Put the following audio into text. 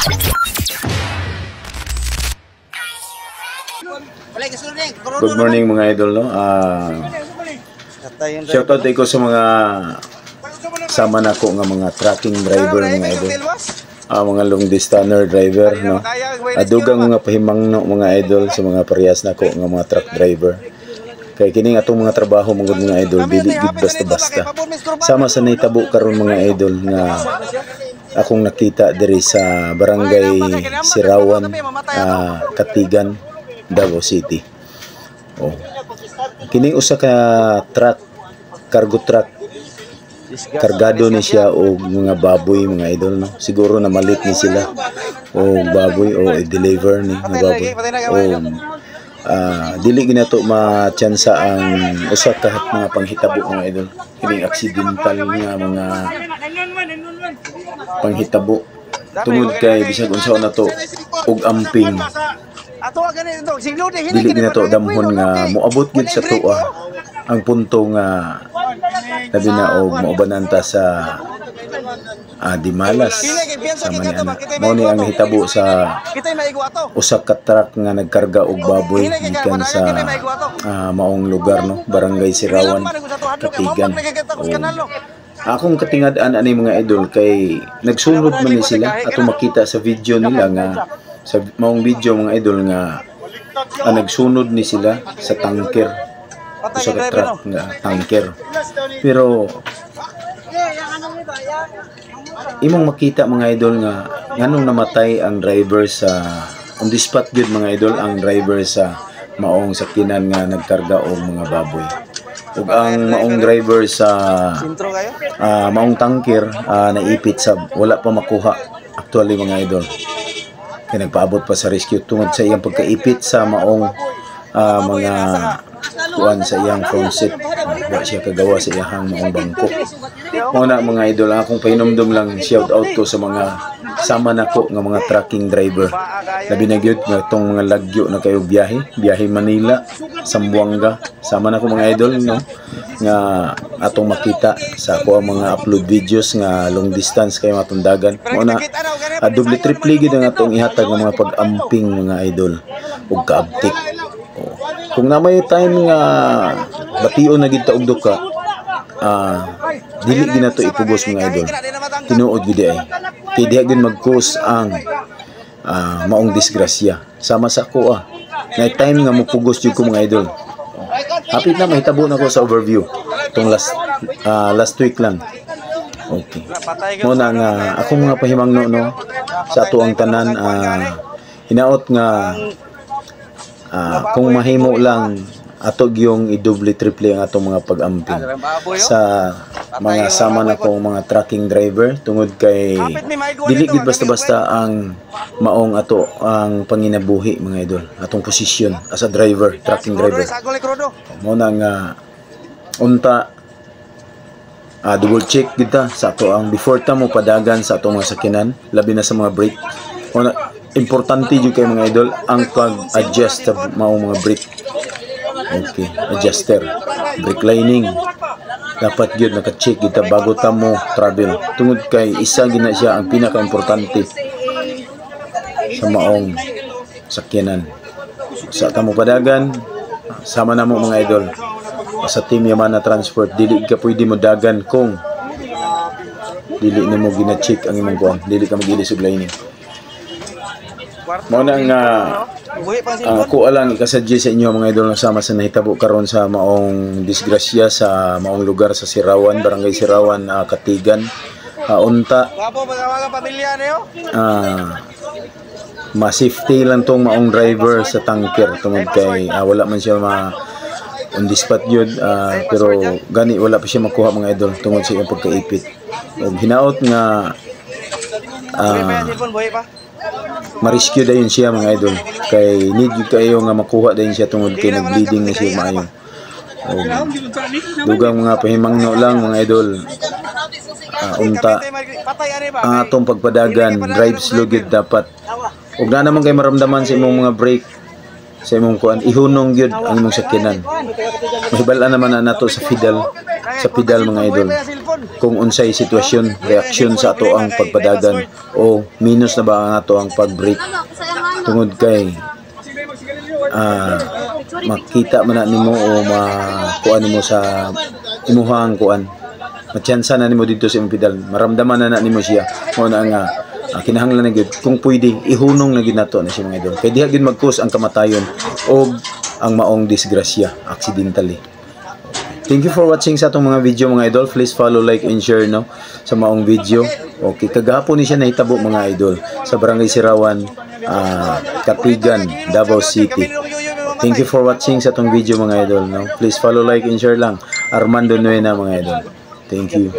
Good morning mga idol, no? Shoutout ko sa mga sama na ko nga mga trucking driver mga idol. Mga long distance driver, no? Adugang mga pahimangno mga idol sa mga parehas na ko nga mga truck driver. Kay kining atong mga trabaho mga idol, dili gid basta-basta. Sama sa nahitabo karon mga idol nga akong nakita diri sa barangay Sirawan, Katigan, Davao City. Oh. Kini usa ka truck, cargo truck. Kargado ni siya og mga baboy mga idol, no. Siguro na malit ni sila o baboy o i-deliver ni nga baboy. Dili ginato ma-tsansa ang usa ka mga panghitabo mga idol. Kining accidental nga mga panghitabo tungod kay bisag unsa na to og amping. Dili ginato damhon nga moabot gid sa tuwa ang punto nga labi na og maubananta sa Dimalas sa Maniana. Mao ni ang hitabo sa usa ka truck nga nagkarga og baboy gikan sa maong lugar, no, barangay Sirawan, Katigan. Akong katingad-an ani mga idol kay nagsunod man ni sila ato makita sa video nila nga sa maong video mga idol nga nagsunod ni sila sa tanker, sa truck nga tanker. Pero imong makita mga idol nga nganong namatay ang driver sa on the spot gud mga idol, ang driver sa maong sakyanan nga nagkarga og mga baboy. Ug ang maong driver sa maong tanker naipit sa wala pa makuha actually mga idol. Kaya nagpaabot pa sa rescue tungod sa iyang pagkaipit sa maong mga kuan sa iyang front seat. Wa siya kagawa sa iyang maong bangko. Una mga idol, akong pahinomdom lang shout out ko sa mga sama nako nga mga trucking driver. Labi na gyud nga tong mga lagyo na kayo biyahe Manila, Zamboanga. Sama nako mga idol, no, nga atong makita sa ako ang mga upload videos nga long distance kayo matundagan. Una double triple gid ang atong ihatag ng mga pag-amping mga idol ug kaabtik. Kung na may time nga bation na gid ta og duka, dili gid nato ipugos mga idol. Tinuod gid ay kay diha gid mag-cause ang maong disgrasya. Sama sa ako na time nga mopugos jud ko mga idol. Hapit na mahitabo na ko sa overview tong last week lang. Okay. Mo na nga ako mga pahimangno, no, sa ato ang tanan, hinaot nga kung mahimo lang ato yung i-double triple ang atong mga pag-amping sa mga sama na kong mga trucking driver tungod kay dili gid basta-basta ang maong ato ang panginabuhi mga idol, atong posisyon as a driver, trucking driver. Mo na nga unta double check kita sa ato ang before ta mo padagan sa atong mga sakinan, labi na sa mga brake. Mo na importante jud kay mga idol ang pag-adjust sa maong mga brake. Okay, adjuster, brake lining. Dapat yun naka-check kita bago ta mo travel. Tungod kay isa gina siya ang pinaka-importante sa maong sakyanan. Sa tamo padagan, sama na mo mga idol. Sa Team Yamana Transport, dili ka pwede mo dagan kung dili nimo gina-check ang imong kuan. Dili ka mag-ilis og lining. Mao na nga ako alang ikasadya sa inyo mga idol na sama sa nahitabo karon sa maong disgrasya sa maong lugar sa Sirawan, barangay Sirawan, Katigan. Unta ma-safety lang tong maong driver sa tanker tungod kay wala man siya on the spot yun, pero gani wala pa siya makuha mga idol tungod sa iyang pagkaipit. Og hinaot nga ma-rescue dayon siya mga idol kay need yun kayo nga makuha dayon siya tungod kay nag-bleeding na siya maayo. Dugang mga pahimangno lang mga idol, unta ang atong pagpadagan, drive slow gid dapat. Ug na naman kay maramdaman sa imong mga brake sa imong kuan ihunong gyud ang imong sakyanan. Mahibal-an naman na nato sa pedal mga idol kung unsay sitwasyon, reaksyon sa ato ang pagpadagan o minus na ba ang ato ang pag-brake tungod kay makita man na nimo o makuan nimo sa imuhang kuan, matyansa na nimo dito sa imong pedal, maramdaman na nimo siya mo na nga kinahanglan na gyud kung pwede ihunong na gyud nato na siya mga idol kay diha gyud mag-cause ang kamatayon o ang maong disgrasya accidentally. Thank you for watching sa atong mga video mga idol. Please follow, like, and share no sa maong video. Okay, kagahapon ni siya nahitabo mga idol sa Barangay Sirawan, Katigan, Davao City. Thank you for watching sa atong video mga idol no. Please follow, like, and share lang. Armando Nuena mga idol. Thank you.